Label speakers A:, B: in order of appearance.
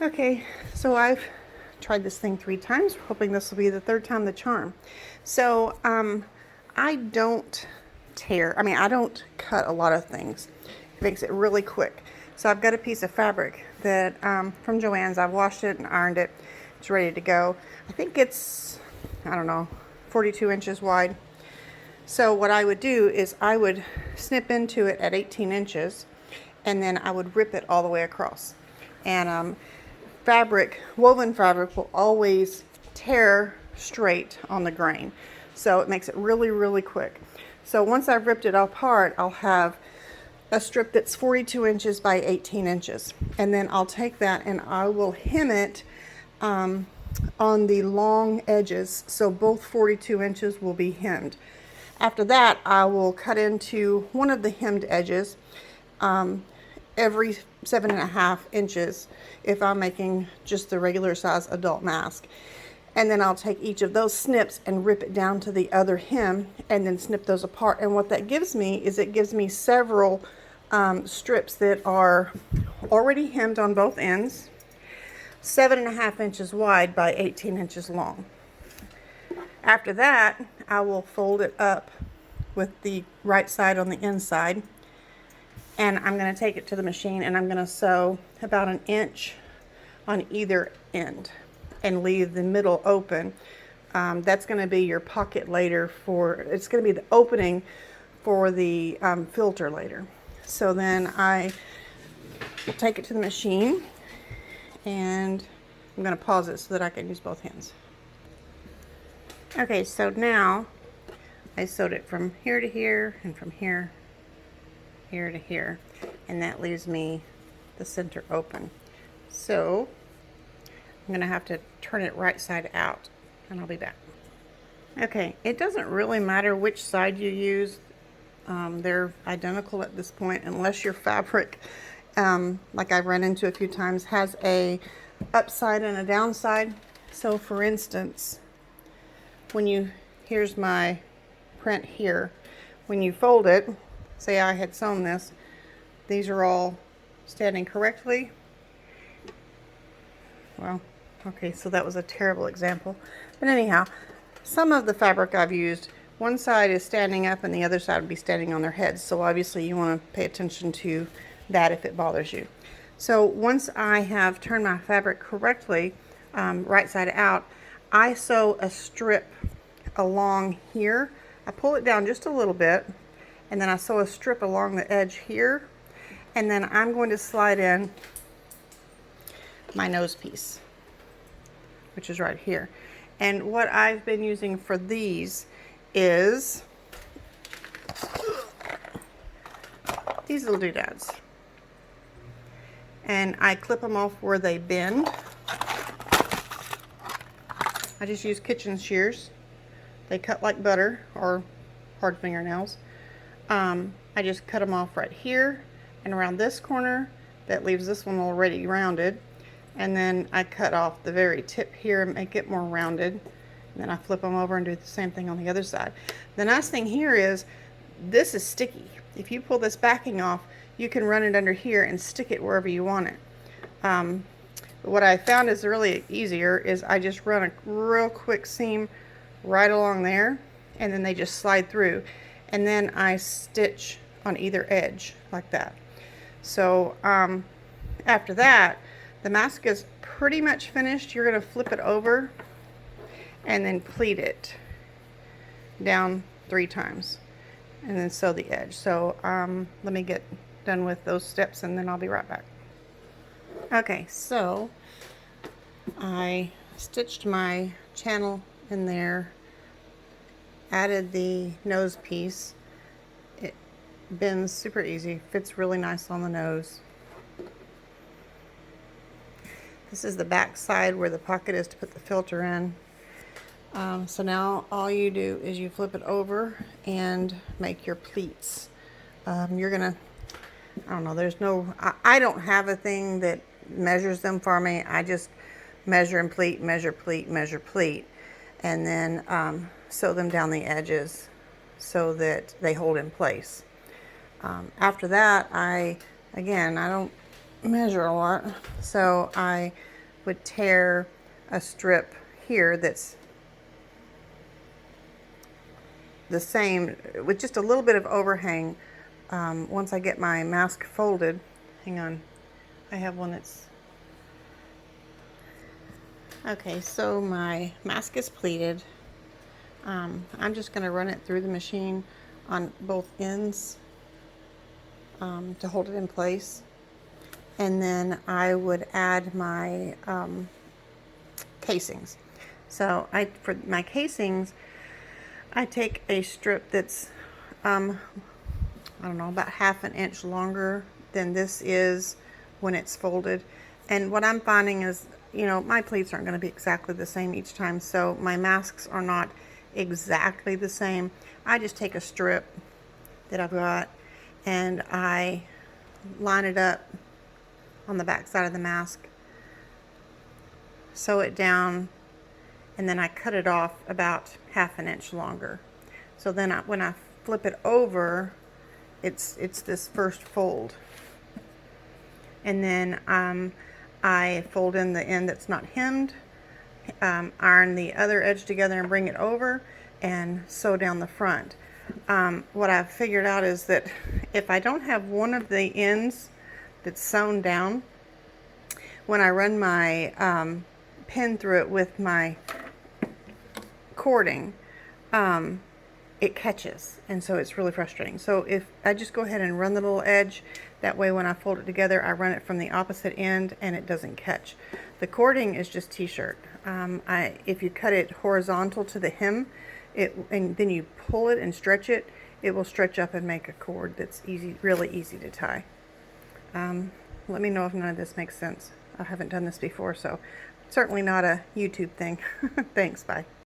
A: Okay, so I've tried this thing 3 times, hoping this will be the 3rd time the charm. So I don't I don't cut a lot of things. It makes it really quick. So I've got a piece of fabric that from Joann's. I've washed it and ironed it. It's ready to go. I think it's, I don't know, 42 inches wide. So what I would do is I would snip into it at 18 inches and then I would rip it all the way across. And woven fabric will always tear straight on the grain. So it makes it really, really quick. So once I've ripped it apart, I'll have a strip that's 42 inches by 18 inches. And then I'll take that and I will hem it on the long edges. So both 42 inches will be hemmed. After that, I will cut into one of the hemmed edges every 7.5 inches if I'm making just the regular size adult mask. And then I'll take each of those snips and rip it down to the other hem and then snip those apart. And what that gives me is it gives me several strips that are already hemmed on both ends, 7.5 inches wide by 18 inches long. After that, I will fold it up with the right side on the inside, and I'm going to take it to the machine and I'm going to sew about 1 inch on either end and leave the middle open. That's going to be your pocket later it's going to be the opening for the filter later. So then I will take it to the machine and I'm going to pause it so that I can use both hands. Okay, so now I sewed it from here to here and from here to here, and that leaves me the center open. So I'm gonna have to turn it right side out and I'll be back. Okay, it doesn't really matter which side you use. They're identical at this point unless your fabric, like I've run into a few times, has a upside and a downside. So for instance, here's my print here, when you fold it, say I had sewn this, these are all standing correctly. Well, okay, so that was a terrible example. But anyhow, some of the fabric I've used, one side is standing up and the other side would be standing on their heads. So obviously you want to pay attention to that if it bothers you. So once I have turned my fabric correctly, right side out, I sew a strip along here. I pull it down just a little bit and then I sew a strip along the edge here, and then I'm going to slide in my nose piece, which is right here. And what I've been using for these is these little doodads, and I clip them off where they bend. I just use kitchen shears. They cut like butter or hard fingernails. I just cut them off right here and around this corner. That leaves this one already rounded. And then I cut off the very tip here and make it more rounded. And then I flip them over and do the same thing on the other side. The nice thing here is this is sticky. If you pull this backing off, you can run it under here and stick it wherever you want it. But what I found is really easier is I just run a real quick seam right along there, and then they just slide through, and then I stitch on either edge like that. So after that, the mask is pretty much finished. You're going to flip it over and then pleat it down 3 times and then sew the edge. So let me get done with those steps and then I'll be right back. Okay, so I stitched my channel in there, added the nose piece. It bends super easy, fits really nice on the nose. This is the back side where the pocket is to put the filter in. So now all you do is you flip it over and make your pleats. You're gonna, I don't know, I don't have a thing that measures them for me. I just measure and pleat, measure, pleat, measure, pleat, and then sew them down the edges so that they hold in place. After that, I don't measure a lot. So I would tear a strip here that's the same with just a little bit of overhang. Once I get my mask folded, hang on, I have one that's okay. So my mask is pleated. I'm just going to run it through the machine on both ends to hold it in place, and then I would add my casings. So for my casings, I take a strip that's I don't know, about half an inch longer than this is when it's folded. And what I'm finding is, you know, my pleats aren't going to be exactly the same each time, so my masks are not exactly the same. I just take a strip that I've got and I line it up on the back side of the mask, sew it down, and then I cut it off about half an inch longer. So then when I flip it over, it's this first fold, and then I fold in the end that's not hemmed, iron the other edge together and bring it over, and sew down the front. What I've figured out is that if I don't have one of the ends that's sewn down, when I run my pin through it with my cording, it catches, and so it's really frustrating. So if I just go ahead and run the little edge, that way when I fold it together, I run it from the opposite end and it doesn't catch. The cording is just t-shirt. If you cut it horizontal to the hem, and then you pull it and stretch it, it will stretch up and make a cord that's easy, really easy to tie. Let me know if none of this makes sense. I haven't done this before, so certainly not a YouTube thing. Thanks, bye.